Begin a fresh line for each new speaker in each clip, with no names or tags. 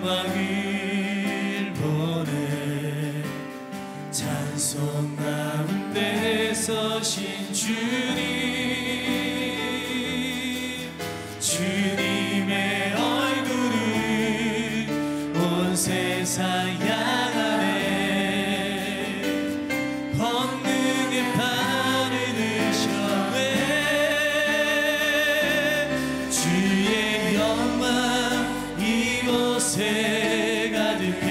영광을 보내 찬송 가운데 서신 주님의 얼굴을 온 세상 향하네 권능의 팔을 드셨네 주의 영광 이곳에 가득해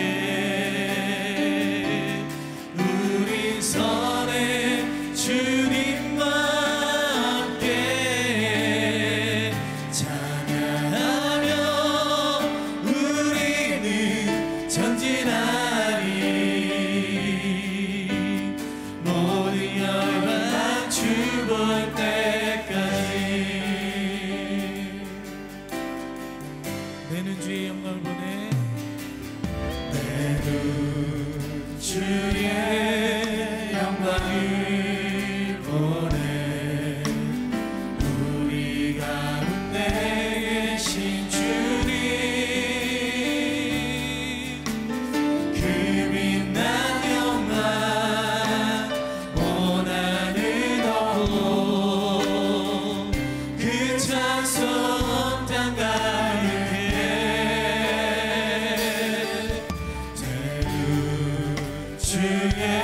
우린 선해 주님과 함께 찬양하며 우리는 전진하리 모든 열방 주 볼 때까지 내 눈 주의 영광을 보내 내 눈 주의 영광을 보내 우리 가운데 계신 주님 그 빛난 영광 온 하늘 덮고 그 찬송 땅 가득해 주의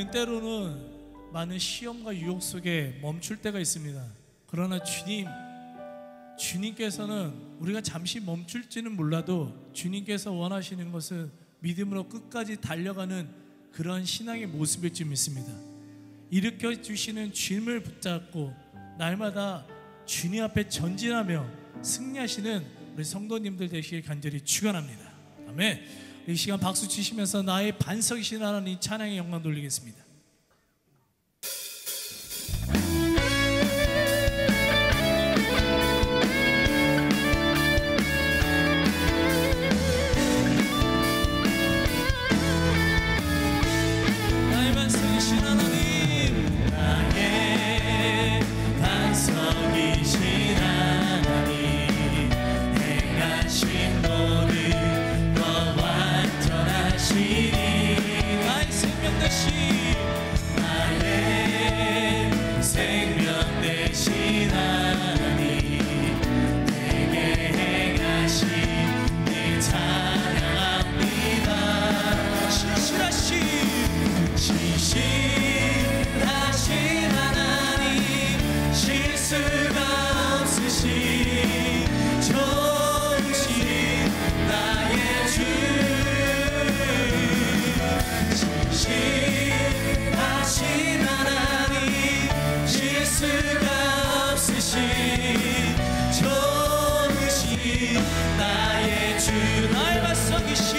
우리는 때로는 많은 시험과 유혹 속에 멈출 때가 있습니다. 그러나 주님께서는 우리가 잠시 멈출지는 몰라도 주님께서 원하시는 것은 믿음으로 끝까지 달려가는 그런 신앙의 모습일 줄 믿습니다. 일으켜 주시는 주님을 붙잡고 날마다 주님 앞에 전진하며 승리하시는 우리 성도님들 되시길 간절히 축원합니다. 아멘. 이 시간 박수 치시면서 나의 반석이신 하나님 찬양의 영광 돌리겠습니다. 나의 반석이신 하나님,
나의 반석이신 하나님, 행하신 모든 것 완전하시니
나의 생명 되신
나의 생명 되신 하나님, 내게 행하신 일 찬양합니다. 신실하신 하나님, 실수가 없으신 좋으신 나의 주, 신실하신 하나님, 실수가 없으신 좋으신 나의 주, 나의 반석이신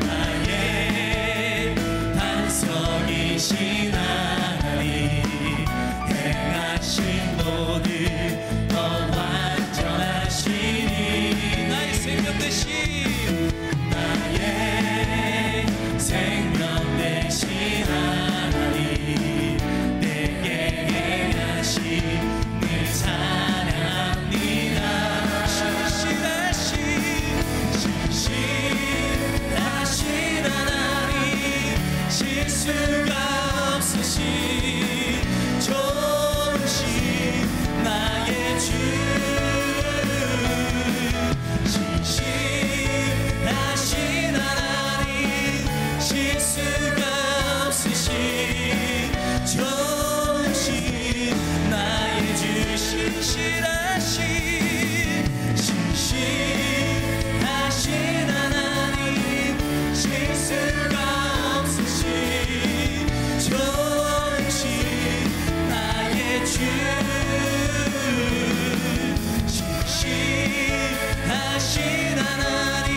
나의 반석이신 하나님, 행하신 모든 것 완전하시니
나의 생명 되신
나의 생명 되신 하나님, 내게 행하신 늘 찬양합니다. 신실하신 하나님, 실수가 없으신 좋으신 나의 주, 신실하신 하나님, 실수가 없으신 좋으신 나의 주, 신실하신 하나님, 실수가 없으신 좋으신 나의 주, 신실하신 하나님,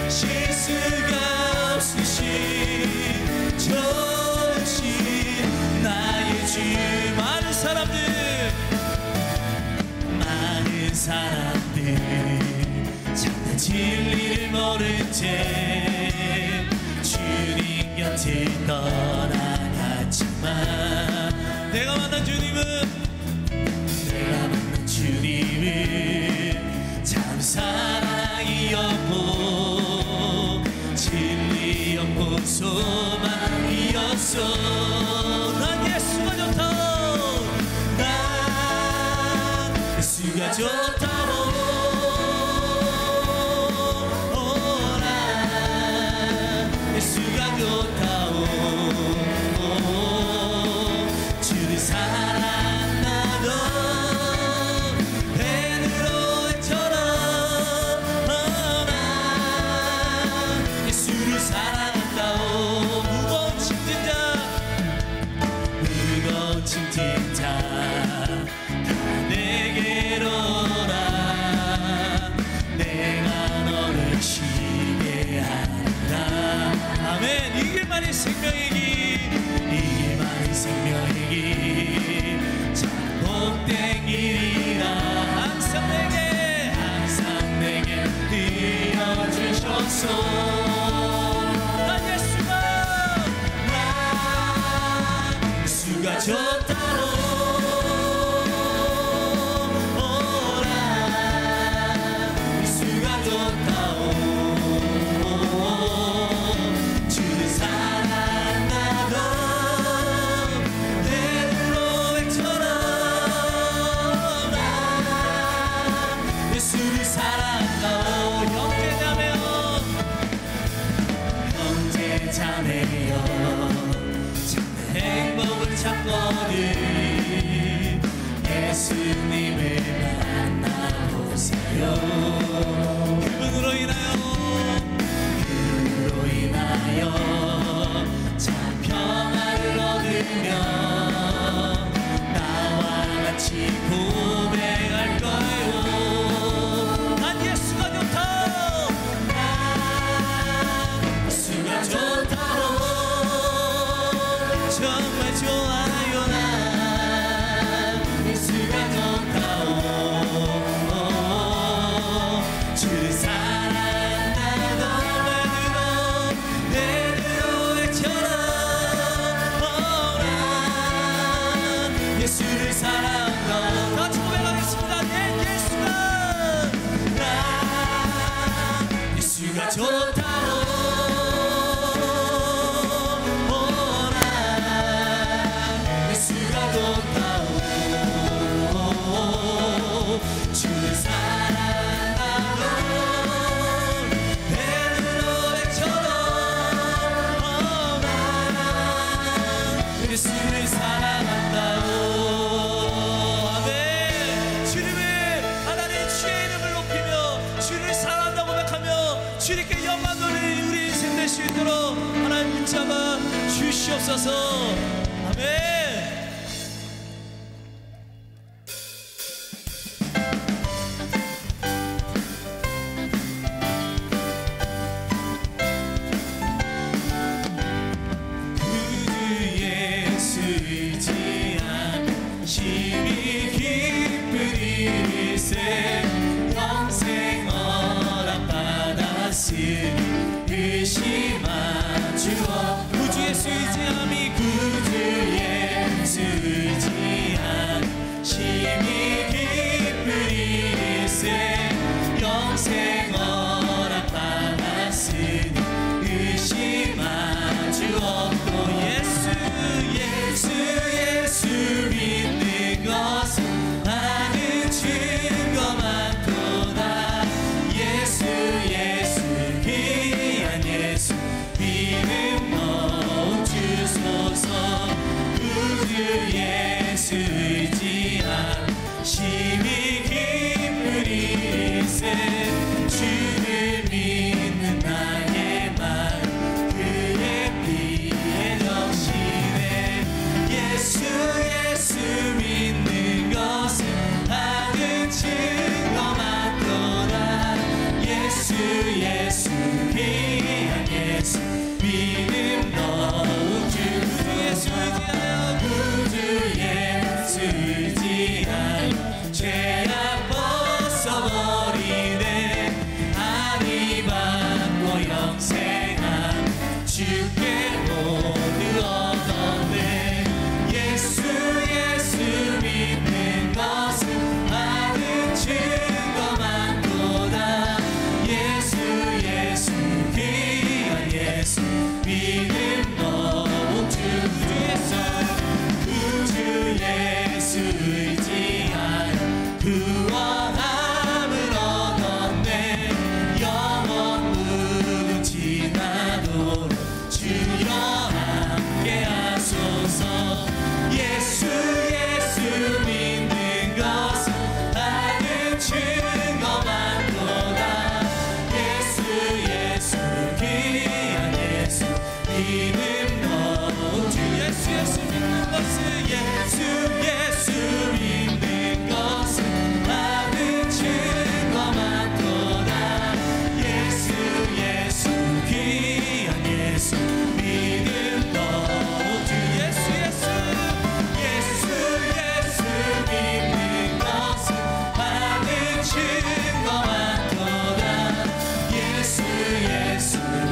실수가 없으신 좋으신 나의 주. 많은 사람들 참된 진리를 모른 채 주님 곁을 떠나갔지만
내가 만난
주님은 참 사랑이었고 진리였고 소망이었어.
난 예수가 좋다.
난 예수가 좋다고. 난 예수가 좋다고. 주를 사랑하던 베드로처럼 난 예수를 사랑한다오. 무거운 짐진 자 다 내게로 오라. 내가 너를 쉬게 하리라.
아멘. 이 길만이 생명이기,
이 길만이 생명이기 참 복된 길이라. 항상 내게 들려주셔서
난 예수가
좋다고. 오라 예수가 좋다고. 주를 사랑하던 베드로처럼 난 예수를 사랑하고. 형제자매여
주님께 영광 돌리는 우리 인생 될 수 있도록 하나님 붙잡아 주시옵소서. 아멘. 구주의 수의지함이 구주의 수의지함 심히 기쁘리세 영생 허락받았으니 의심하지 없고 예수 믿는 것은 많은 증거 많도다. 예수 귀한 예수 믿음 넣어 주소서. 구주 예수 의지함 심히 기쁘리세 주를 믿는 나의 마음 그의 피에 적시네. 예수 믿는 것은 많은 증거 많도다. 예수 귀한 예수 믿음 넣은 구주 예수 의지하여 죄악 벗어버리네. 아니 받고 영생함 주께 모두 얻었네. 예수 믿는 것은 많은 증거 많도다. 예수 귀한 예수 믿음 넣은 구주 예수 의지하여 구원함을 얻었네. 영원 묵은 지나도록 주여 함께 하소서. 예수 믿는 것은 많은 증거 많도다. 예수 귀한 예수 믿음 넣은 주 예수 믿는 것은 예수 믿는 것은 많은 증거 많도다. 예수 귀한 예수 믿음 넣은 주 예수 믿는 것은 많은 증거 많도다. 예수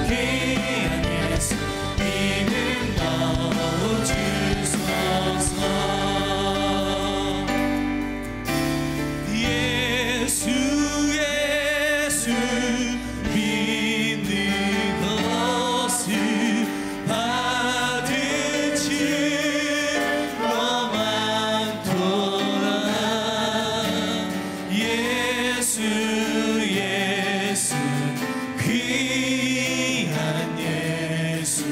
귀한 예수 믿음 넣어 주소서. 예수 믿는 것은 받은 증거 많도다. 예수 귀한 예수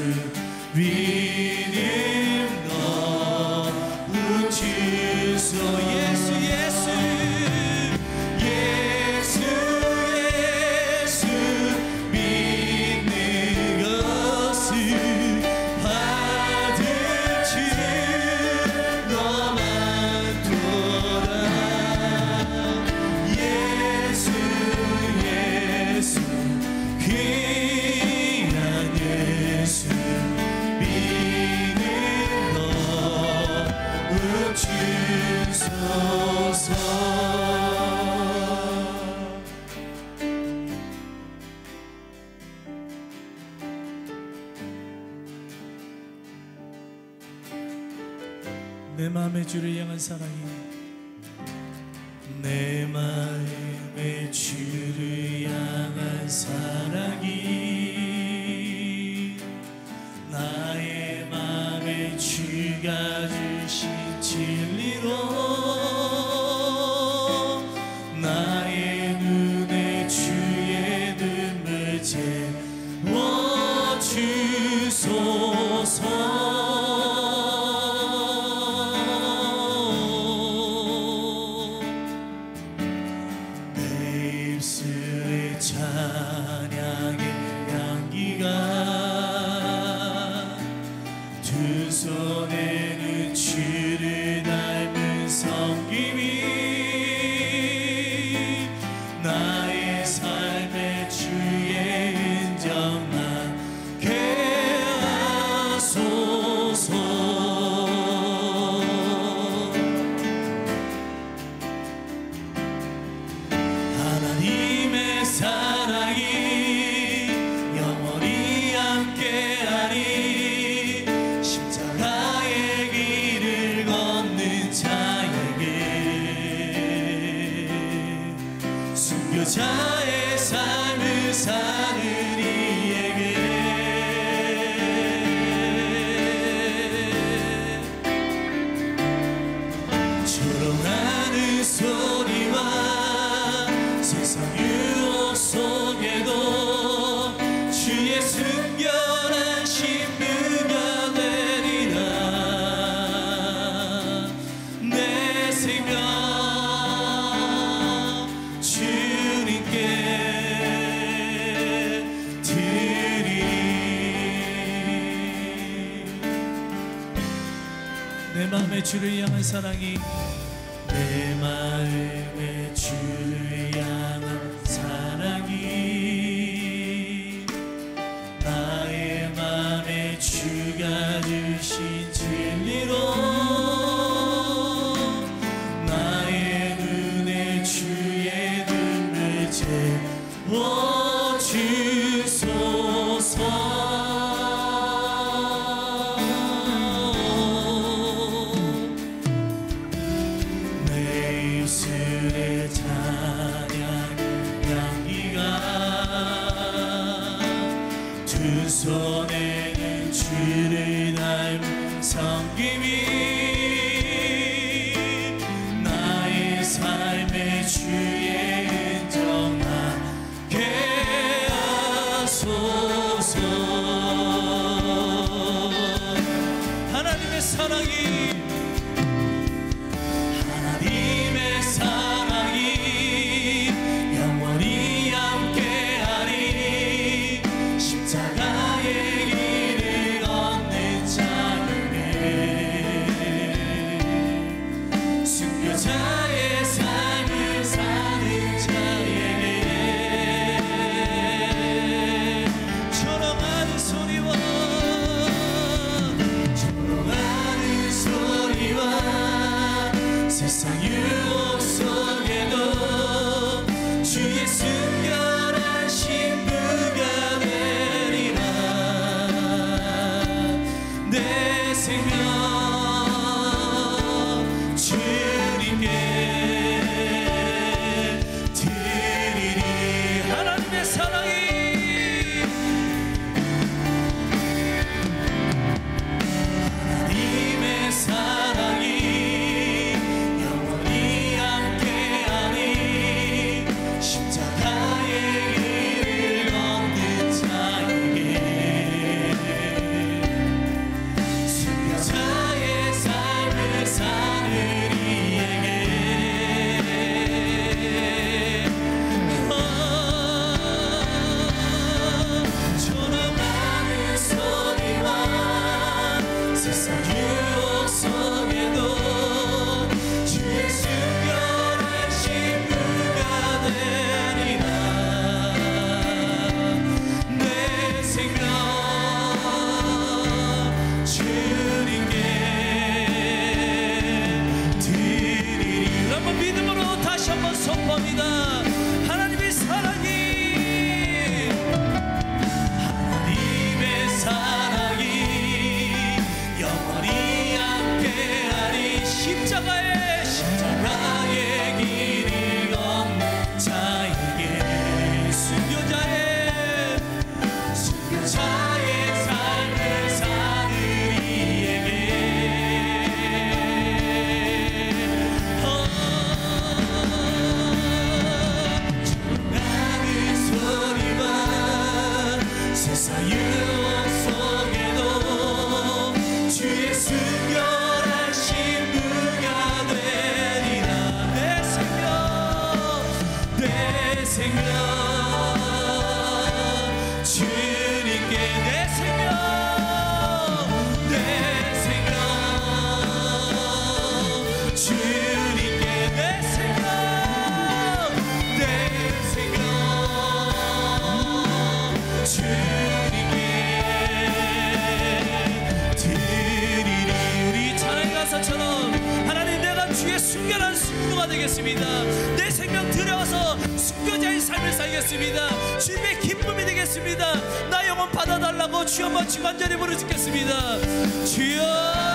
믿음 넣은 주소. 예수 믿는 것은 받은 증거 많도다. 예수 귀한 예수 믿음 넣은 주소서. 내 마음의 주를 향한 사랑이 내 마음의 주를 향한 사랑이 나의 마음에 주가 주신 진리로 나의 눈에 주의 눈물 채워주소서. 찬양의
사랑이 영원히 함께하리. 십자가의 길을 걷는 자에게, 순교자의 삶을 사는 이에게 조롱하는 소리와 세상 유혹 속에도 주의 순결한 신부가 되리라. 내 생명 주님께 드리리.
내 마음에 주를 향한 사랑이,
내 마음에 주를 향한 사랑이, 나의 맘에 주가 주신 진리로, 나의 눈에 주의 눈을 채워주소서. 내 입술에 찬양 향기가, 두 손에는 주를 닮은 성김이, 나의 삶에 주의 흔적 나게 하소서.
하나님의 사랑이,
하나님의 사랑이 영원히 함께하리. 십자가의 길을 걷는 자에게, 순교자의 삶을 사는 자에게
조롱하는 소리와
세상 유혹 속에도 주의 순결한 신부가 되리라. 내 생명 주님께 드리리.
하나님의 사랑이,
하나님의 사랑이 영원히 함께하리. 십자가의 길을 걷는 자에게, 순교자의 삶을 사는 이에게 조롱하는 소리와 세상 유혹 속에도 주의 순결한 신부가 되리라. 내 생명 주님께 드리리.
한번 믿음으로 다시 한번 선포합니다. 하나님의 사랑이,
하나님의 사랑이 영원히 함께하리. 십자가의 길을 걷는 자에게, 순교자의 삶을 사는 이에게 조롱하는 소리와 세상 유혹 속에도 주의 순결한 신부가 되리라. 내 생명 주님께, 내 생명 주님께, 내 생명 주님께 드리리.
우리 찬양의 가사처럼 하나님, 내가 주의 순결한 신부가 되겠습니다. 내 생명 들여서 순교자의 삶을 살겠습니다. 주님의 기쁨이 되겠습니다. 나 영혼 받아달라고 주여 한번 간절히 부르짖겠습니다. 주여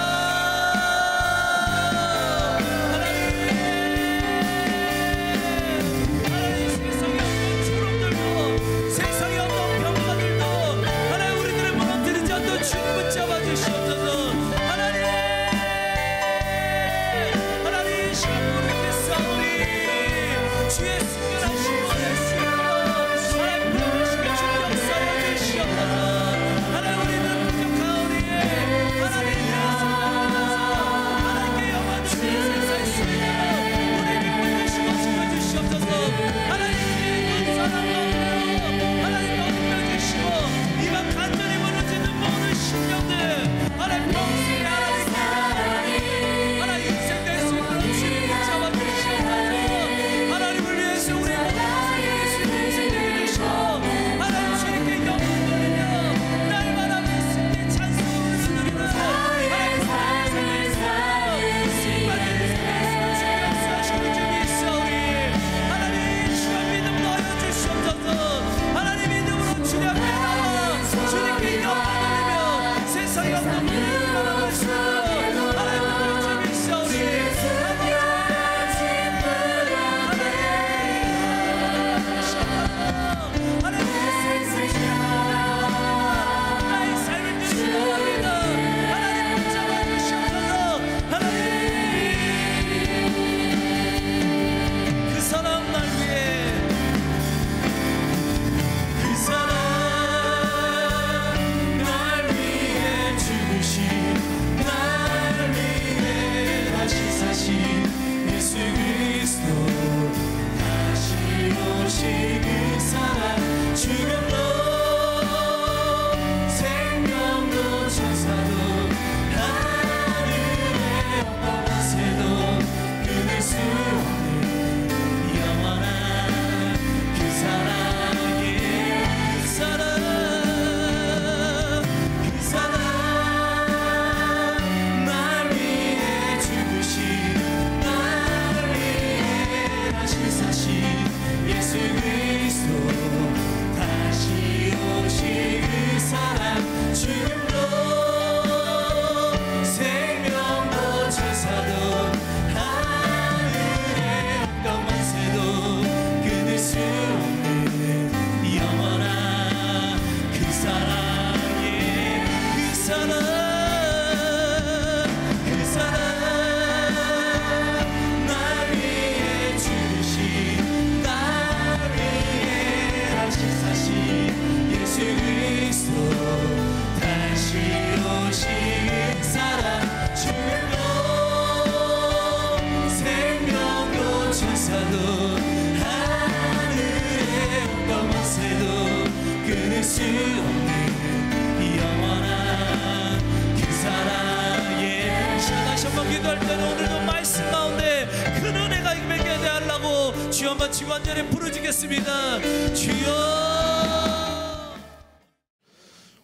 주여 한번 지관절에 부르짖겠습니다. 주여.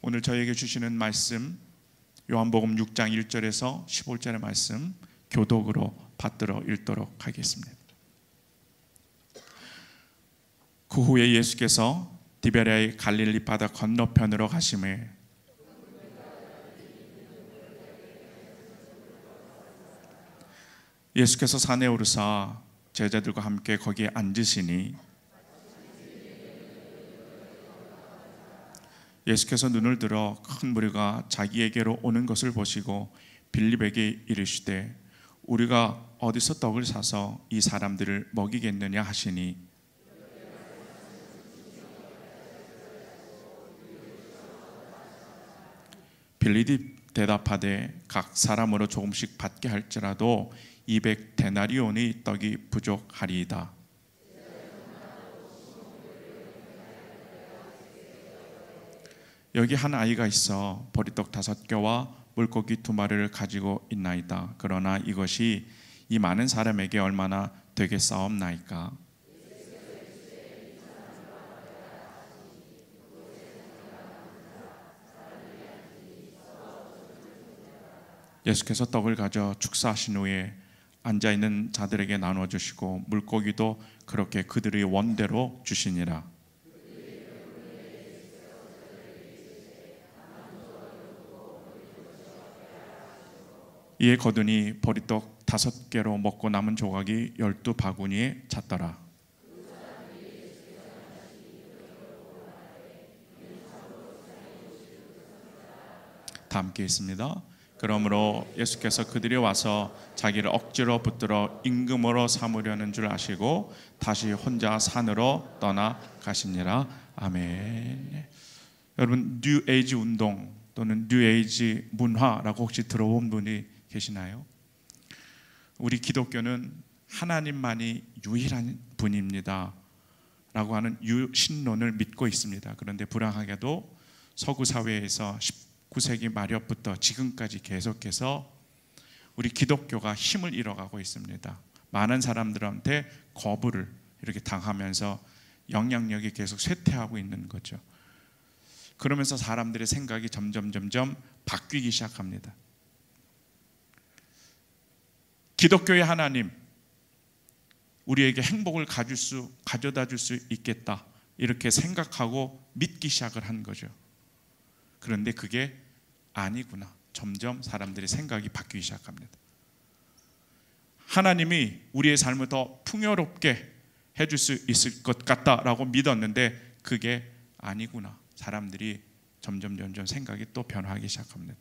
오늘 저에게 주시는 말씀 요한복음 6장 1절에서 15절의 말씀 교독으로 받들어 읽도록 하겠습니다. 그 후에 예수께서 디베랴의 갈릴리 바다 건너편으로 가심에 예수께서 산에 오르사 제자들과 함께 거기에 앉으시니 예수께서 눈을 들어 큰 무리가 자기에게로 오는 것을 보시고 빌립에게 이르시되 우리가 어디서 떡을 사서 이 사람들을 먹이겠느냐 하시니 빌립이 대답하되 각 사람으로 조금씩 받게 할지라도 200데나리온의 떡이 부족하리이다. 여기 한 아이가 있어 보리떡 5개와 물고기 2마리를 가지고 있나이다. 그러나 이것이 이 많은 사람에게 얼마나 되겠사옵나이까? 예수께서 떡을 가져 축사하신 후에 앉아 있는 자들에게 나눠 주시고 물고기도 그렇게 그들의 원대로 주시니라. 이에 거두니 보리떡 5개로 먹고 남은 조각이 12바구니에 찼더라. 다 함께 있습니다. 그러므로 예수께서 그들이 와서 자기를 억지로 붙들어 임금으로 삼으려는 줄 아시고 다시 혼자 산으로 떠나 가시니라. 아멘. 여러분, 뉴 에이지 운동 또는 뉴 에이지 문화라고 혹시 들어본 분이 계시나요? 우리 기독교는 하나님만이 유일한 분입니다 라고 하는 유신론을 믿고 있습니다. 그런데 불행하게도 서구 사회에서 19세기 말엽부터 지금까지 계속해서 우리 기독교가 힘을 잃어가고 있습니다. 많은 사람들한테 거부를 이렇게 당하면서 영향력이 계속 쇠퇴하고 있는 거죠. 그러면서 사람들의 생각이 점점 바뀌기 시작합니다. 기독교의 하나님, 우리에게 행복을 가져다 줄 수 있겠다 이렇게 생각하고 믿기 시작을 한 거죠. 그런데 그게 아니구나. 점점 사람들의 생각이 바뀌기 시작합니다. 하나님이 우리의 삶을 더 풍요롭게 해줄 수 있을 것 같다라고 믿었는데 그게 아니구나. 사람들이 점점 생각이 또 변화하기 시작합니다.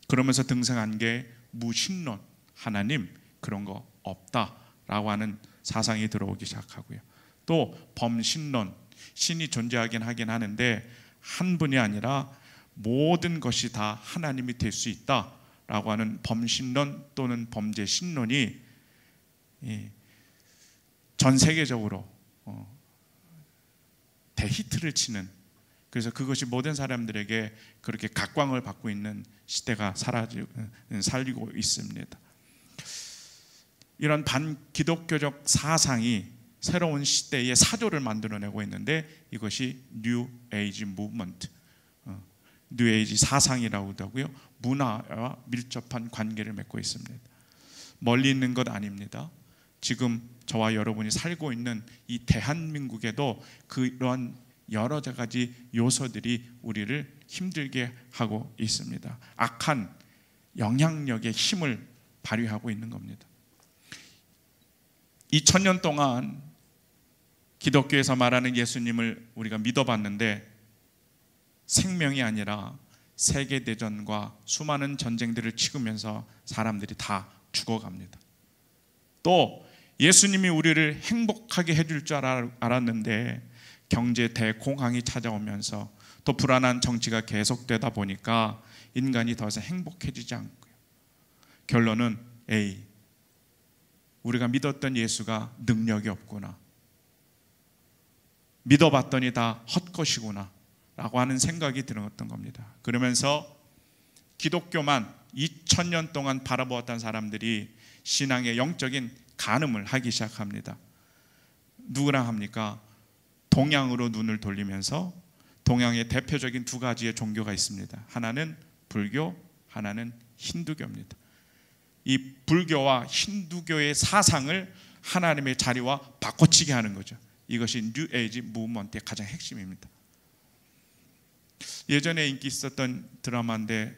그러면서 등장한 게 무신론, 하나님 그런 거 없다라고 하는 사상이 들어오기 시작하고요. 또 범신론, 신이 존재하긴 하긴 하는데 한 분이 아니라 모든 것이 다 하나님이 될 수 있다라고 하는 범신론 또는 범죄신론이 전 세계적으로 대히트를 치는, 그래서 그것이 모든 사람들에게 그렇게 각광을 받고 있는 시대가 살리고 있습니다. 이런 반기독교적 사상이 새로운 시대의 사조를 만들어내고 있는데 이것이 뉴 에이지 무브먼트, 뉴 에이지 사상이라고도 하고요. 문화와 밀접한 관계를 맺고 있습니다. 멀리 있는 것 아닙니다. 지금 저와 여러분이 살고 있는 이 대한민국에도 그러한 여러 가지 요소들이 우리를 힘들게 하고 있습니다. 악한 영향력의 힘을 발휘하고 있는 겁니다. 2000년 동안 기독교에서 말하는 예수님을 우리가 믿어봤는데 생명이 아니라 세계대전과 수많은 전쟁들을 치르면서 사람들이 다 죽어갑니다. 또 예수님이 우리를 행복하게 해줄 줄 알았는데 경제 대공황이 찾아오면서 또 불안한 정치가 계속되다 보니까 인간이 더 이상 행복해지지 않고요. 결론은 우리가 믿었던 예수가 능력이 없구나, 믿어봤더니 다 헛것이구나 라고 하는 생각이 들었던 겁니다. 그러면서 기독교만 2000년 동안 바라보았던 사람들이 신앙의 영적인 간음을 하기 시작합니다. 누구랑 합니까? 동양으로 눈을 돌리면서 동양의 대표적인 두 가지의 종교가 있습니다. 하나는 불교, 하나는 힌두교입니다. 이 불교와 힌두교의 사상을 하나님의 자리와 바꿔치기 하는 거죠. 이것이 뉴 에이지 무브먼트의 가장 핵심입니다. 예전에 인기 있었던 드라마인데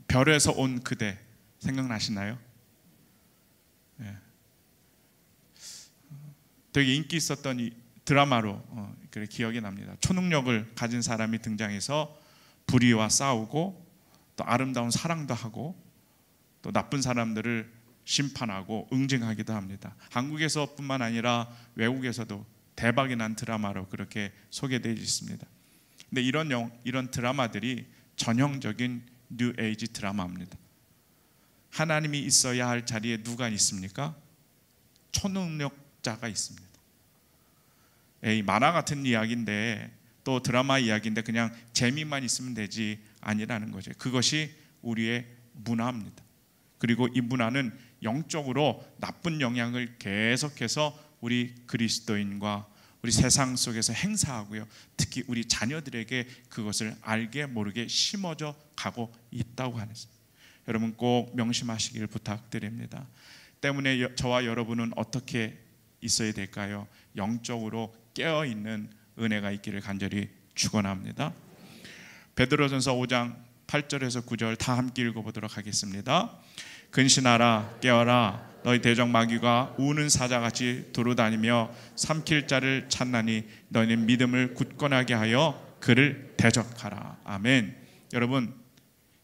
별에서 온 그대 생각나시나요? 네. 되게 인기 있었던 이 드라마로 그래 기억이 납니다. 초능력을 가진 사람이 등장해서 불의와 싸우고 또 아름다운 사랑도 하고 또 나쁜 사람들을 심판하고 응징하기도 합니다. 한국에서뿐만 아니라 외국에서도 대박이 난 드라마로 그렇게 소개되어 있습니다. 근데 이런 드라마들이 전형적인 뉴 에이지 드라마입니다. 하나님이 있어야 할 자리에 누가 있습니까? 초능력자가 있습니다. 만화 같은 이야기인데 또 드라마 이야기인데 그냥 재미만 있으면 되지 아니라는 거죠. 그것이 우리의 문화입니다. 그리고 이 문화는 영적으로 나쁜 영향을 계속해서 우리 그리스도인과 우리 세상 속에서 행사하고요. 특히 우리 자녀들에게 그것을 알게 모르게 심어져 가고 있다고 하는, 여러분 꼭 명심하시길 부탁드립니다. 때문에 저와 여러분은 어떻게 있어야 될까요? 영적으로 깨어있는 은혜가 있기를 간절히 축원합니다. 베드로전서 5장 8절에서 9절 다 함께 읽어보도록 하겠습니다. 근신하라, 깨어라. 너희 대적 마귀가 우는 사자같이 두루다니며 삼킬 자를 찾나니 너희는 믿음을 굳건하게 하여 그를 대적하라. 아멘. 여러분,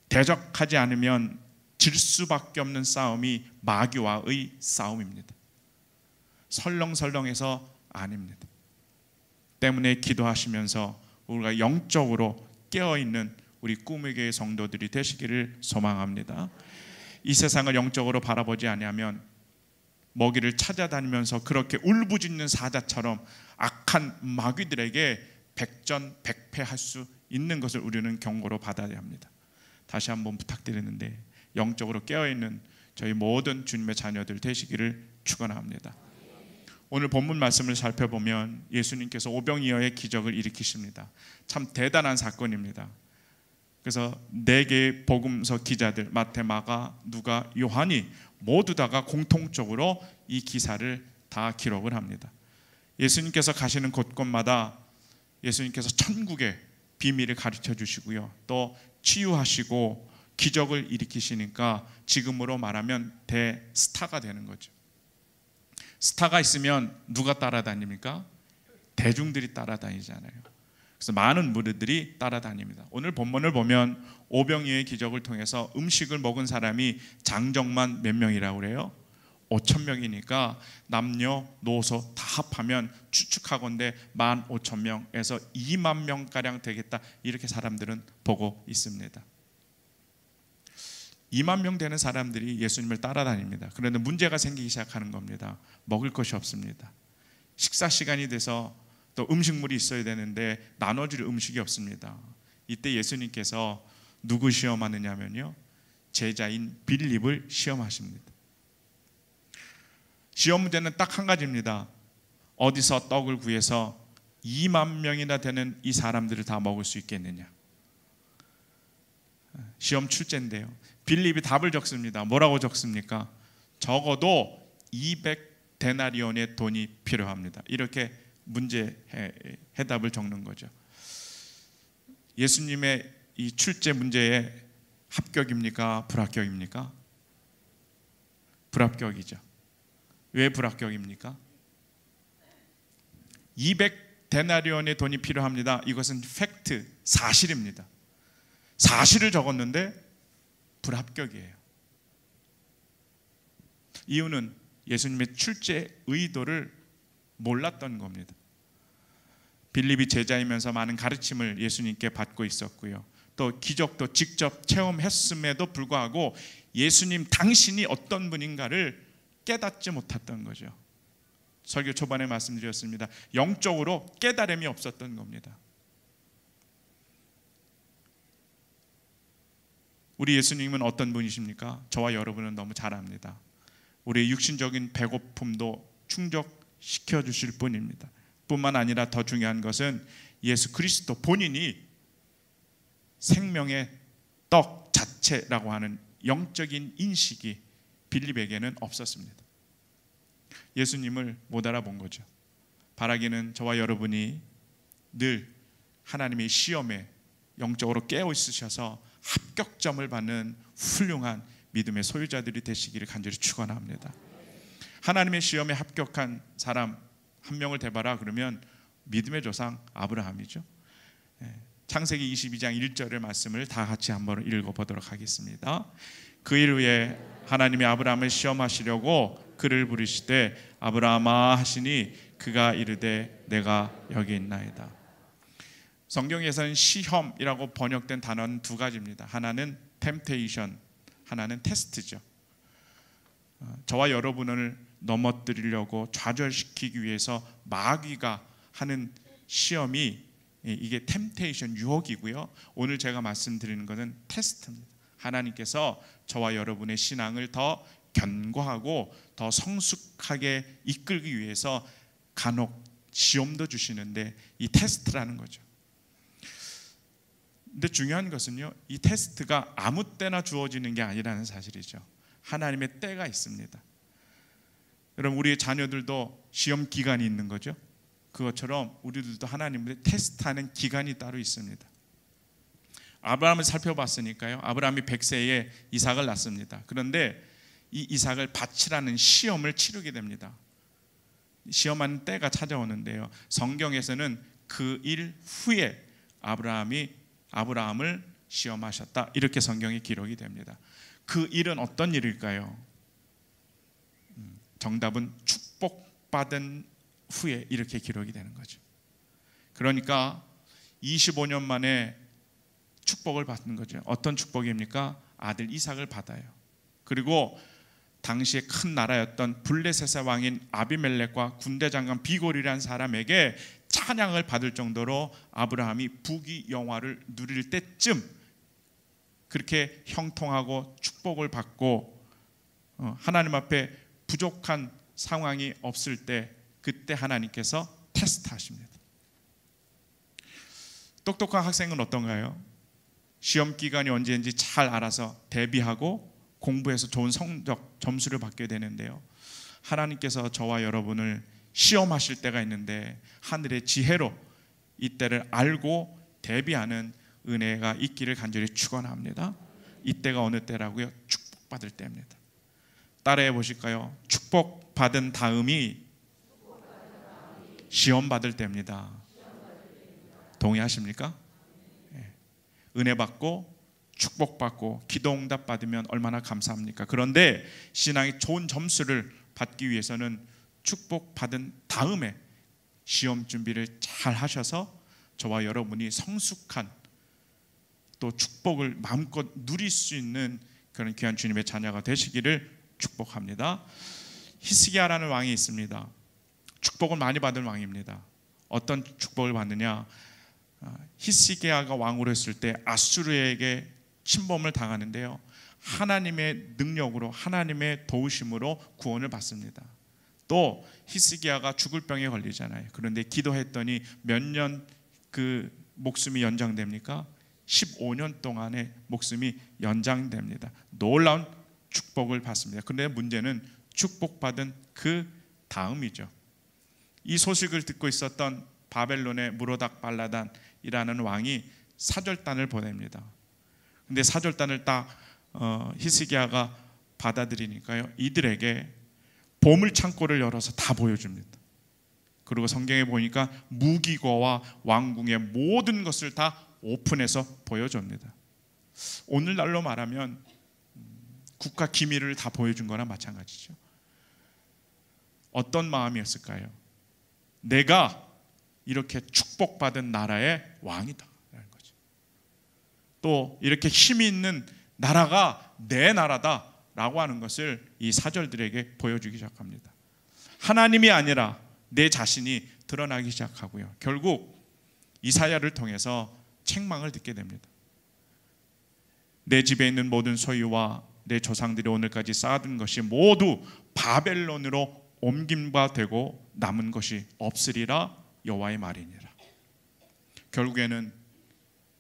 대적하지 않으면 질 수밖에 없는 싸움이 마귀와의 싸움입니다. 설렁설렁해서 아닙니다. 때문에 기도하시면서 우리가 영적으로 깨어있는 우리 꿈의 교회 성도들이 되시기를 소망합니다. 이 세상을 영적으로 바라보지 아니하면 먹이를 찾아다니면서 그렇게 울부짖는 사자처럼 악한 마귀들에게 백전백패할 수 있는 것을 우리는 경고로 받아야 합니다. 다시 한번 부탁드리는데 영적으로 깨어있는 저희 모든 주님의 자녀들 되시기를 축원합니다. 오늘 본문 말씀을 살펴보면 예수님께서 오병이어의 기적을 일으키십니다. 참 대단한 사건입니다. 그래서 4개의 복음서 기자들 마태, 마가, 누가, 요한이 모두 다가 공통적으로 이 기사를 다 기록을 합니다. 예수님께서 가시는 곳곳마다 예수님께서 천국의 비밀을 가르쳐 주시고요, 또 치유하시고 기적을 일으키시니까 지금으로 말하면 대스타가 되는 거죠. 스타가 있으면 누가 따라다닙니까? 대중들이 따라다니잖아요. 그래서 많은 무리들이 따라다닙니다. 오늘 본문을 보면 오병이어의 기적을 통해서 음식을 먹은 사람이 장정만 몇 명이라고 그래요? 5,000명이니까 남녀노소 다 합하면 추측하건대 15,000명에서 2만 명가량 되겠다, 이렇게 사람들은 보고 있습니다. 2만 명 되는 사람들이 예수님을 따라다닙니다. 그런데 문제가 생기기 시작하는 겁니다. 먹을 것이 없습니다. 식사 시간이 돼서 또 음식물이 있어야 되는데 나눠줄 음식이 없습니다. 이때 예수님께서 누구 시험하느냐면요, 제자인 빌립을 시험하십니다. 시험 문제는 딱 한 가지입니다. 어디서 떡을 구해서 2만 명이나 되는 이 사람들을 다 먹을 수 있겠느냐. 시험 출제인데요, 빌립이 답을 적습니다. 뭐라고 적습니까? 적어도 200데나리온의 돈이 필요합니다. 이렇게 문제 해답을 적는 거죠. 예수님의 이 출제 문제에 합격입니까? 불합격입니까? 불합격이죠. 왜 불합격입니까? 200데나리온의 돈이 필요합니다. 이것은 팩트, 사실입니다. 사실을 적었는데 불합격이에요. 이유는 예수님의 출제 의도를 몰랐던 겁니다. 빌립이 제자이면서 많은 가르침을 예수님께 받고 있었고요, 또 기적도 직접 체험했음에도 불구하고 예수님 당신이 어떤 분인가를 깨닫지 못했던 거죠. 설교 초반에 말씀드렸습니다. 영적으로 깨달음이 없었던 겁니다. 우리 예수님은 어떤 분이십니까? 저와 여러분은 너무 잘 압니다. 우리의 육신적인 배고픔도 충족시켜 주실 분입니다. 뿐만 아니라 더 중요한 것은 예수 그리스도 본인이 생명의 떡 자체라고 하는 영적인 인식이 빌립에게는 없었습니다. 예수님을 못 알아본 거죠. 바라기는 저와 여러분이 늘 하나님의 시험에 영적으로 깨어 있으셔서 합격점을 받는 훌륭한 믿음의 소유자들이 되시기를 간절히 축원합니다. 하나님의 시험에 합격한 사람 한 명을 대봐라 그러면 믿음의 조상 아브라함이죠. 창세기 22장 1절의 말씀을 다 같이 한번 읽어보도록 하겠습니다. 그 일 후에 하나님이 아브라함을 시험하시려고 그를 부르시되 아브라함아 하시니 그가 이르되 내가 여기 있나이다. 성경에서는 시험이라고 번역된 단어는 두 가지입니다. 하나는 템테이션, 하나는 테스트죠. 저와 여러분을 넘어뜨리려고 좌절시키기 위해서 마귀가 하는 시험이 이게 템테이션, 유혹이고요, 오늘 제가 말씀드리는 것은 테스트입니다. 하나님께서 저와 여러분의 신앙을 더 견고하고 더 성숙하게 이끌기 위해서 간혹 시험도 주시는데 이 테스트라는 거죠. 근데 중요한 것은요, 이 테스트가 아무 때나 주어지는 게 아니라는 사실이죠. 하나님의 때가 있습니다. 여러분, 우리의 자녀들도 시험 기간이 있는 거죠. 그것처럼 우리들도 하나님을 테스트하는 기간이 따로 있습니다. 아브라함을 살펴봤으니까요. 아브라함이 100세에 이삭을 낳습니다. 그런데 이 이삭을 바치라는 시험을 치르게 됩니다. 시험하는 때가 찾아오는데요. 성경에서는 그 일 후에 아브라함을 시험하셨다, 이렇게 성경이 기록이 됩니다. 그 일은 어떤 일일까요? 정답은 축복받은 후에 이렇게 기록이 되는 거죠. 그러니까 25년 만에 축복을 받는 거죠. 어떤 축복입니까? 아들 이삭을 받아요. 그리고 당시에 큰 나라였던 블레셋의 왕인 아비멜렉과 군대 장관 비골이라는 사람에게 찬양을 받을 정도로 아브라함이 부귀영화를 누릴 때쯤 그렇게 형통하고 축복을 받고 하나님 앞에 부족한 상황이 없을 때, 그때 하나님께서 테스트하십니다. 똑똑한 학생은 어떤가요? 시험 기간이 언제인지 잘 알아서 대비하고 공부해서 좋은 성적, 점수를 받게 되는데요. 하나님께서 저와 여러분을 시험하실 때가 있는데 하늘의 지혜로 이때를 알고 대비하는 은혜가 있기를 간절히 축원합니다. 이때가 어느 때라고요? 축복받을 때입니다. 따라해 보실까요? 축복받은 다음이 시험받을 때입니다. 동의하십니까? 네. 은혜 받고 축복받고 기도응답 받으면 얼마나 감사합니까? 그런데 신앙이 좋은 점수를 받기 위해서는 축복받은 다음에 시험 준비를 잘 하셔서 저와 여러분이 성숙한 또 축복을 마음껏 누릴 수 있는 그런 귀한 주님의 자녀가 되시기를 축복합니다. 히스기야라는 왕이 있습니다. 축복을 많이 받은 왕입니다. 어떤 축복을 받느냐? 히스기야가 왕으로 했을 때 아수르에게 침범을 당하는데요, 하나님의 능력으로, 하나님의 도우심으로 구원을 받습니다. 또 히스기야가 죽을 병에 걸리잖아요. 그런데 기도했더니 몇 년 그 목숨이 연장됩니까? 15년 동안의 목숨이 연장됩니다. 놀라운 축복을 받습니다. 그런데 문제는 축복받은 그 다음이죠. 이 소식을 듣고 있었던 바벨론의 무로닥 발라단이라는 왕이 사절단을 보냅니다. 근데 사절단을 딱 히스기야가 받아들이니까요, 이들에게 보물 창고를 열어서 다 보여줍니다. 그리고 성경에 보니까 무기고와 왕궁의 모든 것을 다 오픈해서 보여줍니다. 오늘날로 말하면 국가 기밀을 다 보여준 거나 마찬가지죠. 어떤 마음이었을까요? 내가 이렇게 축복받은 나라의 왕이다 라는 거죠. 또 이렇게 힘이 있는 나라가 내 나라다 라고 하는 것을 이 사절들에게 보여주기 시작합니다. 하나님이 아니라 내 자신이 드러나기 시작하고요, 결국 이사야를 통해서 책망을 듣게 됩니다. 내 집에 있는 모든 소유와 내 조상들이 오늘까지 쌓아둔 것이 모두 바벨론으로 옮김바 되고 남은 것이 없으리라 여호와의 말이니라. 결국에는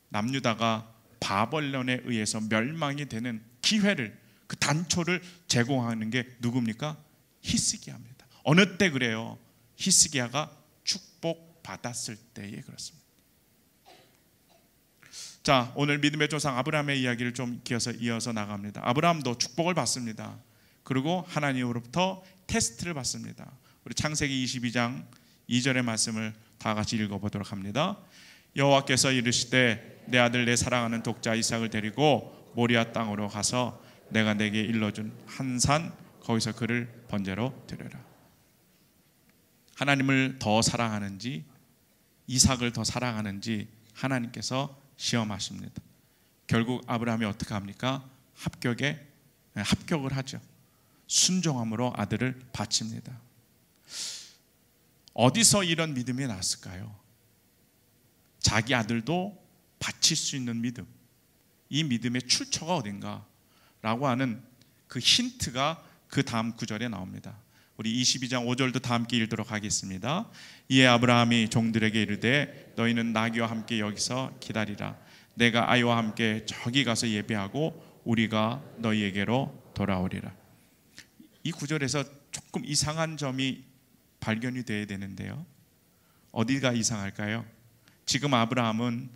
남유다가 바벨론에 의해서 멸망이 되는 기회를, 그 단초를 제공하는 게 누굽니까? 히스기야입니다. 어느 때 그래요? 히스기야가 축복받았을 때에 그렇습니다. 자, 오늘 믿음의 조상 아브라함의 이야기를 좀 이어서 나갑니다. 아브라함도 축복을 받습니다. 그리고 하나님으로부터 테스트를 받습니다. 우리 창세기 22장 2절의 말씀을 다 같이 읽어보도록 합니다. 여호와께서 이르시되 내 아들 내 사랑하는 독자 이삭을 데리고 모리아 땅으로 가서 내가 내게 일러준 한 산 거기서 그를 번제로 드려라. 하나님을 더 사랑하는지 이삭을 더 사랑하는지 하나님께서 시험하십니다. 결국 아브라함이 어떻게 합니까? 합격을 하죠. 순종함으로 아들을 바칩니다. 어디서 이런 믿음이 났을까요? 자기 아들도 바칠 수 있는 믿음, 이 믿음의 출처가 어딘가라고 하는 그 힌트가 그 다음 구절에 나옵니다. 우리 22장 5절도 다 함께 읽도록 하겠습니다. 이에 아브라함이 종들에게 이르되 너희는 나귀와 함께 여기서 기다리라. 내가 아이와 함께 저기 가서 예배하고 우리가 너희에게로 돌아오리라. 이 구절에서 조금 이상한 점이 발견이 돼야 되는데요. 어디가 이상할까요? 지금 아브라함은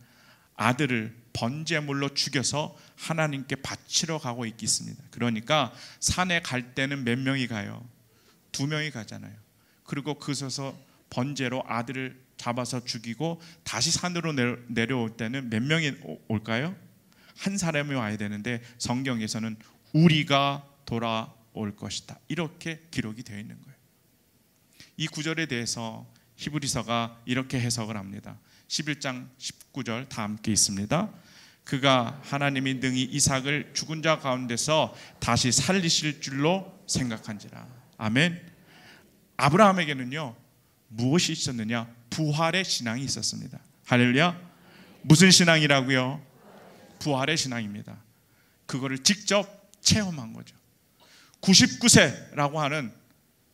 아들을 번제물로 죽여서 하나님께 바치러 가고 있겠습니다. 그러니까 산에 갈 때는 몇 명이 가요? 2명이 가잖아요. 그리고 그서서 번제로 아들을 잡아서 죽이고 다시 산으로 내려올 때는 몇 명이 올까요? 한 사람이 와야 되는데 성경에서는 우리가 돌아올 것이다, 이렇게 기록이 되어 있는 거예요. 이 구절에 대해서 히브리서가 이렇게 해석을 합니다. 11장 19절 다 함께 있습니다. 그가 하나님이 능히 이삭을 죽은 자 가운데서 다시 살리실 줄로 생각한지라. 아멘. 아브라함에게는요 무엇이 있었느냐? 부활의 신앙이 있었습니다. 할렐루야. 무슨 신앙이라고요? 부활의 신앙입니다. 그거를 직접 체험한 거죠. 99세라고 하는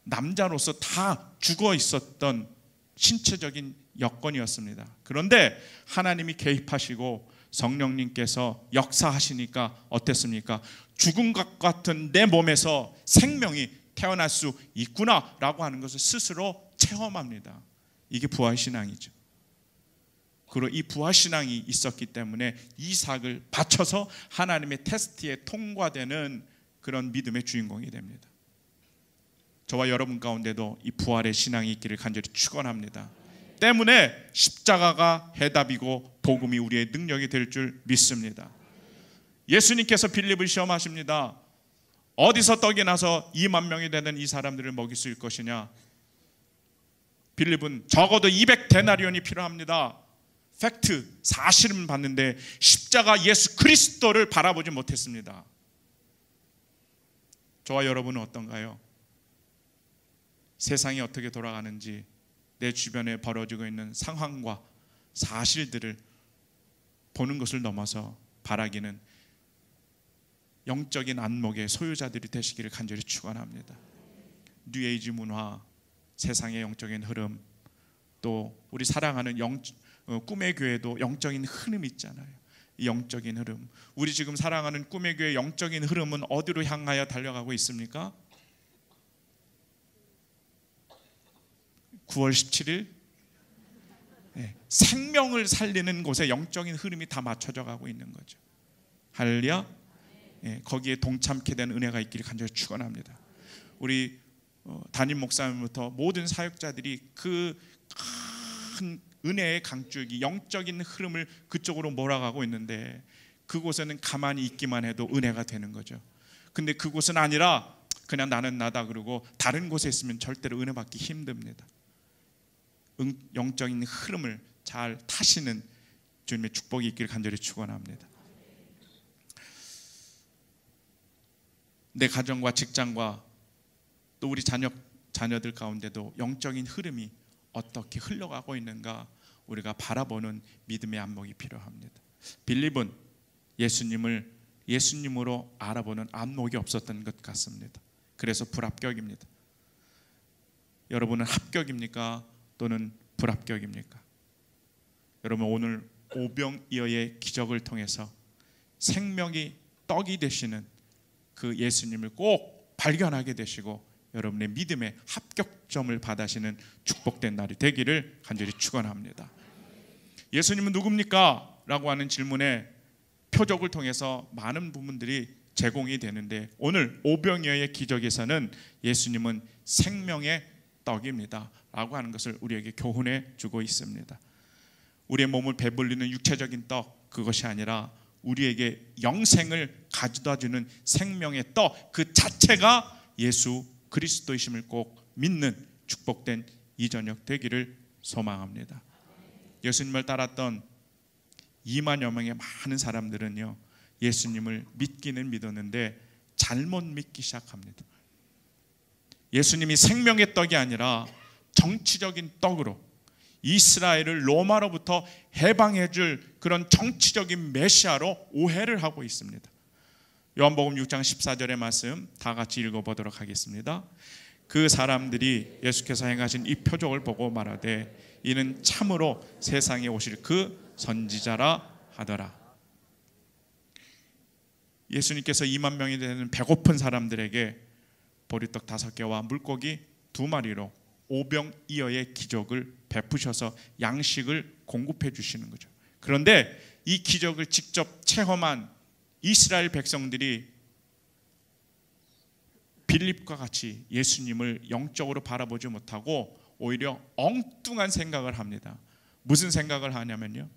남자로서 다 죽어 있었던 신체적인 여건이었습니다. 그런데 하나님이 개입하시고 성령님께서 역사하시니까 어땠습니까? 죽은 것 같은 내 몸에서 생명이 태어날 수 있구나라고 하는 것을 스스로 체험합니다. 이게 부활신앙이죠. 그리고 이 부활신앙이 있었기 때문에 이삭을 바쳐서 하나님의 테스트에 통과되는 그런 믿음의 주인공이 됩니다. 저와 여러분 가운데도 이 부활의 신앙이 있기를 간절히 축원합니다. 때문에 십자가가 해답이고 복음이 우리의 능력이 될 줄 믿습니다. 예수님께서 빌립을 시험하십니다. 어디서 떡이 나서 2만 명이 되는 이 사람들을 먹일 수 있을 것이냐? 빌립은 적어도 200데나리온이 필요합니다. 팩트, 사실은 봤는데 십자가 예수 그리스도를 바라보지 못했습니다. 저와 여러분은 어떤가요? 세상이 어떻게 돌아가는지, 내 주변에 벌어지고 있는 상황과 사실들을 보는 것을 넘어서 바라기는 영적인 안목의 소유자들이 되시기를 간절히 축원합니다. 뉴에이지 문화, 세상의 영적인 흐름, 또 우리 사랑하는 꿈의 교회도 영적인 흐름이 있잖아요. 이 영적인 흐름, 우리 지금 사랑하는 꿈의 교회 영적인 흐름은 어디로 향하여 달려가고 있습니까? 9월 17일 생명을 살리는 곳에 영적인 흐름이 다 맞춰져 가고 있는 거죠. 할렐루야. 거기에 동참케 된 은혜가 있기를 간절히 축원합니다. 우리 담임 목사님부터 모든 사역자들이 그 큰 은혜의 강줄기, 영적인 흐름을 그쪽으로 몰아가고 있는데 그곳에는 가만히 있기만 해도 은혜가 되는 거죠. 근데 그곳은 아니라 그냥 나는 나다 그러고 다른 곳에 있으면 절대로 은혜 받기 힘듭니다. 영적인 흐름을 잘 타시는 주님의 축복이 있기를 간절히 축원합니다. 내 가정과 직장과 또 우리 자녀들 가운데도 영적인 흐름이 어떻게 흘러가고 있는가 우리가 바라보는 믿음의 안목이 필요합니다. 빌립은 예수님을 예수님으로 알아보는 안목이 없었던 것 같습니다. 그래서 불합격입니다. 여러분은 합격입니까? 또는 불합격입니까? 여러분, 오늘 오병이어의 기적을 통해서 생명이 떡이 되시는 그 예수님을 꼭 발견하게 되시고 여러분의 믿음의 합격점을 받으시는 축복된 날이 되기를 간절히 축원합니다. 예수님은 누굽니까? 라고 하는 질문에 표적을 통해서 많은 부분들이 제공이 되는데 오늘 오병이어의 기적에서는 예수님은 생명의 떡입니다 라고 하는 것을 우리에게 교훈해 주고 있습니다. 우리의 몸을 배불리는 육체적인 떡, 그것이 아니라 우리에게 영생을 가져다 주는 생명의 떡 그 자체가 예수 그리스도이심을 꼭 믿는 축복된 이 저녁 되기를 소망합니다. 예수님을 따랐던 2만여 명의 많은 사람들은요, 예수님을 믿기는 믿었는데 잘못 믿기 시작합니다. 예수님이 생명의 떡이 아니라 정치적인 떡으로 이스라엘을 로마로부터 해방해 줄 그런 정치적인 메시아로 오해를 하고 있습니다. 요한복음 6장 14절의 말씀 다 같이 읽어보도록 하겠습니다. 그 사람들이 예수께서 행하신 이 표적을 보고 말하되 이는 참으로 세상에 오실 그 선지자라 하더라. 예수님께서 2만 명이 되는 배고픈 사람들에게 보리떡 5개와 물고기 2마리로 오병이어의 기적을 베푸셔서 양식을 공급해 주시는 거죠. 그런데 이 기적을 직접 체험한 이스라엘 백성들이 빌립과 같이 예수님을 영적으로 바라보지 못하고 오히려 엉뚱한 생각을 합니다. 무슨 생각을 하냐면요,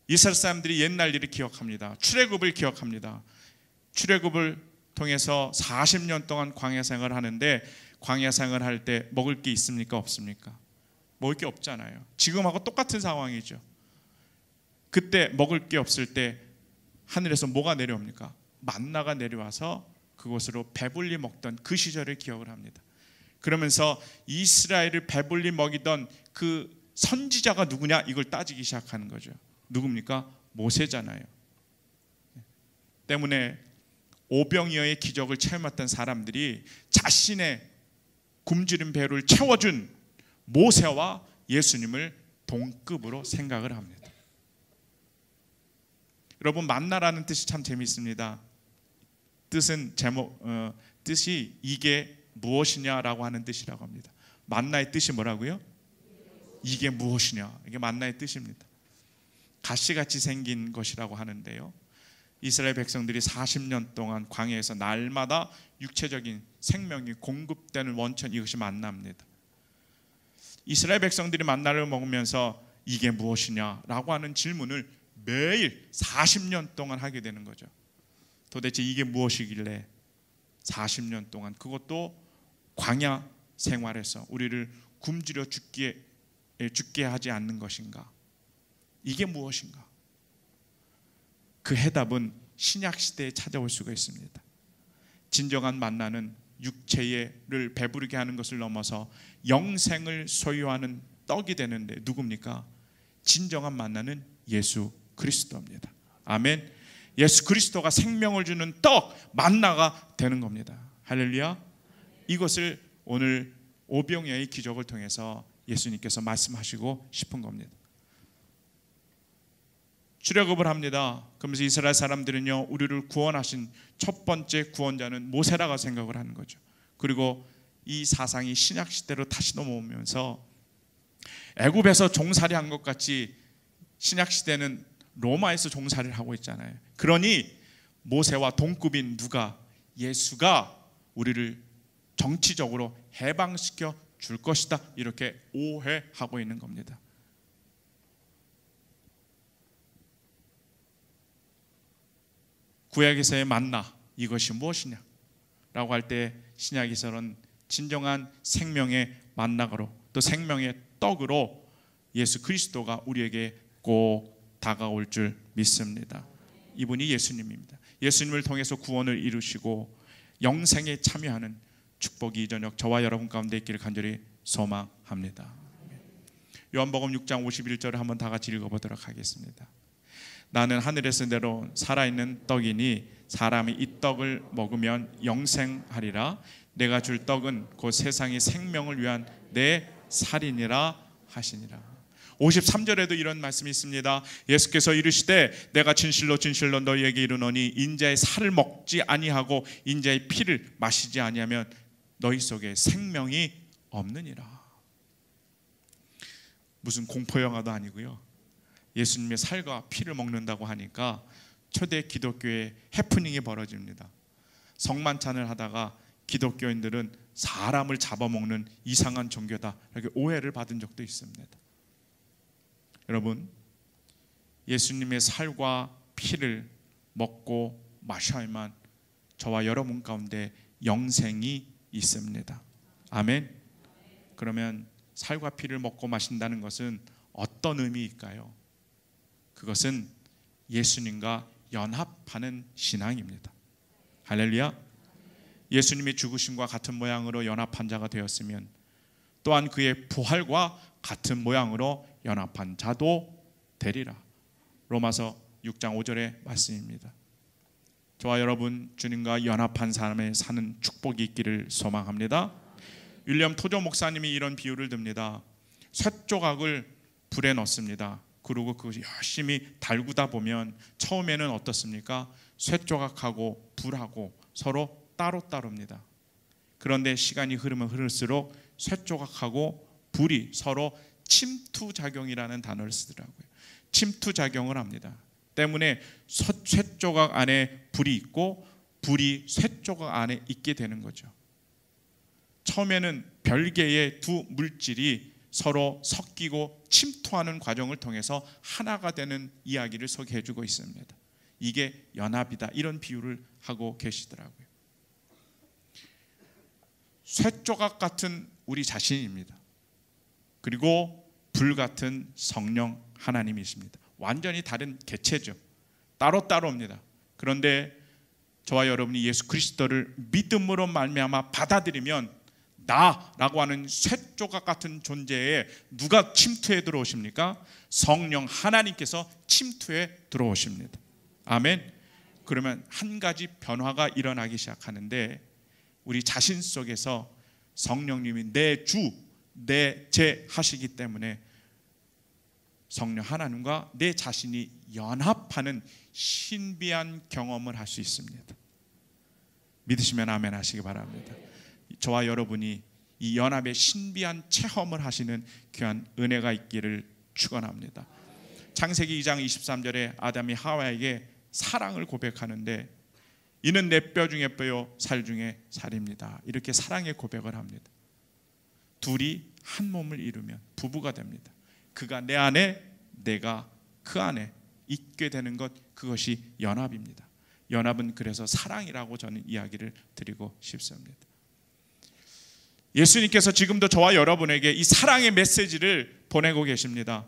이스라엘 사람들이 옛날 일을 기억합니다. 출애굽을 기억합니다. 출애굽을 통해서 40년 동안 광야 생활을 하는데, 광야 생활을 할 때 먹을 게 있습니까? 없습니까? 먹을 게 없잖아요. 지금하고 똑같은 상황이죠. 그때 먹을 게 없을 때 하늘에서 뭐가 내려옵니까? 만나가 내려와서 그곳으로 배불리 먹던 그 시절을 기억을 합니다. 그러면서 이스라엘을 배불리 먹이던 그 선지자가 누구냐, 이걸 따지기 시작하는 거죠. 누굽니까? 모세잖아요. 때문에 오병이어의 기적을 체험했던 사람들이 자신의 굶주린 배를 채워준 모세와 예수님을 동급으로 생각을 합니다. 여러분, 만나라는 뜻이 참 재미있습니다. 뜻이 이게 무엇이냐라고 하는 뜻이라고 합니다. 만나의 뜻이 뭐라고요? 이게 무엇이냐, 이게 만나의 뜻입니다. 가시같이 생긴 것이라고 하는데요, 이스라엘 백성들이 40년 동안 광야에서 날마다 육체적인 생명이 공급되는 원천, 이것이 만나입니다. 이스라엘 백성들이 만나를 먹으면서 이게 무엇이냐라고 하는 질문을 매일 40년 동안 하게 되는 거죠. 도대체 이게 무엇이길래 40년 동안, 그것도 광야 생활에서 우리를 굶주려 죽게 하지 않는 것인가? 이게 무엇인가? 그 해답은 신약 시대에 찾아올 수가 있습니다. 진정한 만나는 육체를 배부르게 하는 것을 넘어서 영생을 소유하는 떡이 되는데 누굽니까? 진정한 만나는 예수 그리스도입니다. 아멘. 예수 그리스도가 생명을 주는 떡, 만나가 되는 겁니다. 할렐루야. 이것을 오늘 오병이어의 기적을 통해서 예수님께서 말씀하시고 싶은 겁니다. 출애굽을 합니다. 그러면서 이스라엘 사람들은요, 우리를 구원하신 첫 번째 구원자는 모세라고 생각을 하는 거죠. 그리고 이 사상이 신약 시대로 다시 넘어오면서 애굽에서 종살이 한 것 같이 신약 시대는 로마에서 종살이를 하고 있잖아요. 그러니 모세와 동급인 누가? 예수가 우리를 정치적으로 해방시켜 줄 것이다, 이렇게 오해하고 있는 겁니다. 구약에서의 만나, 이것이 무엇이냐 라고 할 때 신약에서는 진정한 생명의 만나로, 또 생명의 떡으로 예수 그리스도가 우리에게 꼭 다가올 줄 믿습니다. 이분이 예수님입니다. 예수님을 통해서 구원을 이루시고 영생에 참여하는 축복이 이 저녁 저와 여러분 가운데 있기를 간절히 소망합니다. 요한복음 6장 51절을 한번 다 같이 읽어보도록 하겠습니다. 나는 하늘에서 내려온 살아있는 떡이니 사람이 이 떡을 먹으면 영생하리라. 내가 줄 떡은 곧 세상의 생명을 위한 내 살이니라 하시니라. 53절에도 이런 말씀이 있습니다. 예수께서 이르시되 내가 진실로 진실로 너희에게 이르노니 인자의 살을 먹지 아니하고 인자의 피를 마시지 아니하면 너희 속에 생명이 없느니라. 무슨 공포 영화도 아니고요, 예수님의 살과 피를 먹는다고 하니까 초대 기독교의 해프닝이 벌어집니다. 성만찬을 하다가 기독교인들은 사람을 잡아먹는 이상한 종교다, 이렇게 오해를 받은 적도 있습니다. 여러분, 예수님의 살과 피를 먹고 마셔야만 저와 여러분 가운데 영생이 있습니다. 아멘. 그러면 살과 피를 먹고 마신다는 것은 어떤 의미일까요? 그것은 예수님과 연합하는 신앙입니다. 할렐루야. 예수님의 죽으심과 같은 모양으로 연합한 자가 되었으면 또한 그의 부활과 같은 모양으로 연합한 자도 되리라. 로마서 6장 5절의 말씀입니다. 저와 여러분 주님과 연합한 삶에 사는 축복이 있기를 소망합니다. 윌리엄 토조 목사님이 이런 비유를 듭니다. 쇳조각을 불에 넣습니다. 그리고 그것이 열심히 달구다 보면 처음에는 어떻습니까? 쇳조각하고 불하고 서로 따로따로입니다. 그런데 시간이 흐르면 흐를수록 쇠조각하고 불이 서로 침투작용이라는 단어를 쓰더라고요. 침투작용을 합니다. 때문에 쇠조각 안에 불이 있고 불이 쇠조각 안에 있게 되는 거죠. 처음에는 별개의 두 물질이 서로 섞이고 침투하는 과정을 통해서 하나가 되는 이야기를 소개해주고 있습니다. 이게 연합이다, 이런 비유를 하고 계시더라고요. 쇠조각 같은 우리 자신입니다. 그리고 불 같은 성령 하나님이십니다. 완전히 다른 개체죠. 따로따로입니다. 그런데 저와 여러분이 예수 그리스도를 믿음으로 말미암아 받아들이면 나라고 하는 쇠조각 같은 존재에 누가 침투해 들어오십니까? 성령 하나님께서 침투해 들어오십니다. 아멘. 그러면 한 가지 변화가 일어나기 시작하는데, 우리 자신 속에서 성령님이 내 주, 내 제 하시기 때문에 성령 하나님과 내 자신이 연합하는 신비한 경험을 할 수 있습니다. 믿으시면 아멘 하시기 바랍니다. 저와 여러분이 이 연합의 신비한 체험을 하시는 귀한 은혜가 있기를 축원합니다. 창세기 2장 23절에 아담이 하와에게 사랑을 고백하는데, 이는 내 뼈 중에 뼈요 살 중에 살입니다. 이렇게 사랑의 고백을 합니다. 둘이 한 몸을 이루면 부부가 됩니다. 그가 내 안에, 내가 그 안에 있게 되는 것, 그것이 연합입니다. 연합은 그래서 사랑이라고 저는 이야기를 드리고 싶습니다. 예수님께서 지금도 저와 여러분에게 이 사랑의 메시지를 보내고 계십니다.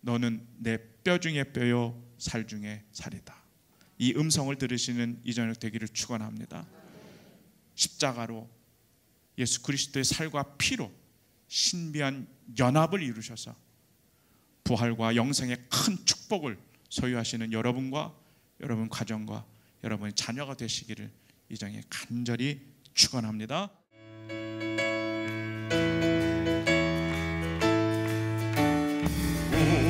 너는 내 뼈 중에 뼈요 살 중에 살이다. 이 음성을 들으시는 이 저녁 되기를 축원합니다. 십자가로 예수 그리스도의 살과 피로 신비한 연합을 이루셔서 부활과 영생의 큰 축복을 소유하시는 여러분과 여러분 가정과 여러분의 자녀가 되시기를 이 정에 간절히 축원합니다.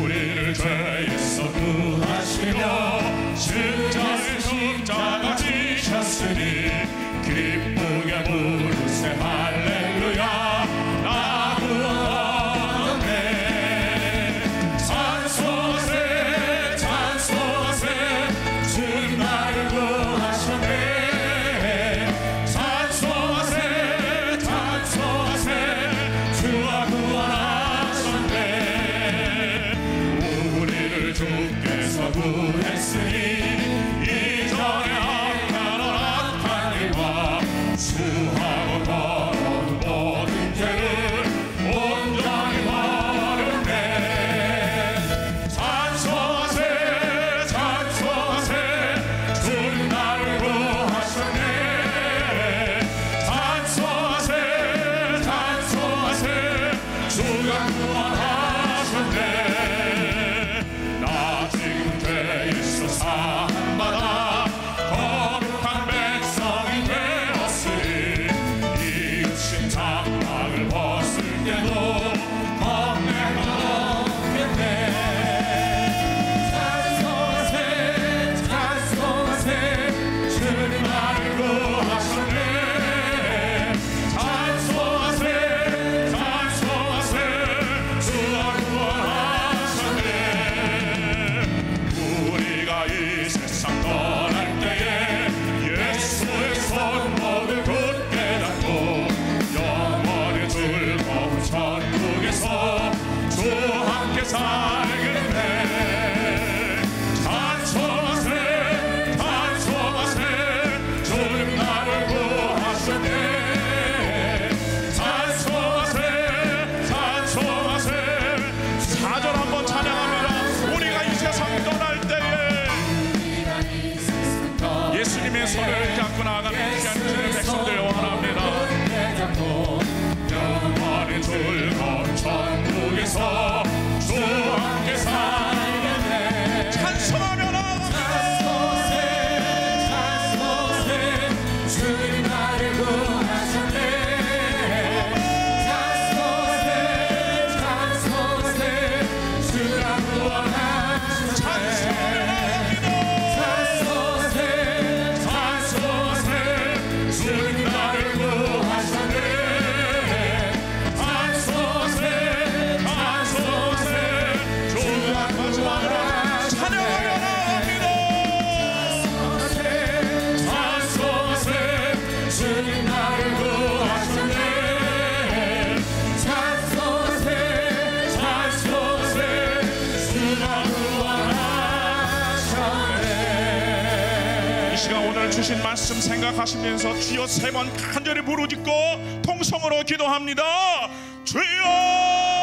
우리를 죄에서 구하시며 십자가 지셨으니 기쁘게 부르세 할렐루야. 나 구원받네. 찬송하세 찬송하세 주 나를 구하셨네. 찬송하세 찬송하세 주와 구원하셨네. 우리를 주께서 구했으니 이전에 악한 악한 일과 수하고 더러운 모든 죄를 온전히 버렸네. 찬송하세 찬송하세 주는 나를 구하셨네. 찬송하세 찬송하세 주가 구원하셨네. 나 지금 죄에서 사함받아 거룩한 백성이 되었으니 이웃인 장막을 벗을 때도 겁내가 없겠네. 찬송하세 찬송하세 주님 나를 구하셨네. 찬송하세 찬송하세 주와 구원하셨네. 우리가 이 세상 떠날 때에 예수의 손목을 굳게 잡고 영원히 즐거운 천국에서 주와 함께 살겠네. 찬송하세 찬송하세 주님 나를 구하셨네. 찬송하세 찬송하세. 4절 한번 찬양합니다. 우리가 이 세상 떠날 때에 예수님의 손을 잡고 나아가는 귀한 주님의 백성들 원합니다. 영원히 즐거운 천국에서 주와 함께 주신 말씀 생각하시면서 주여 3번 간절히 부르짖고 통성으로 기도합니다. 주여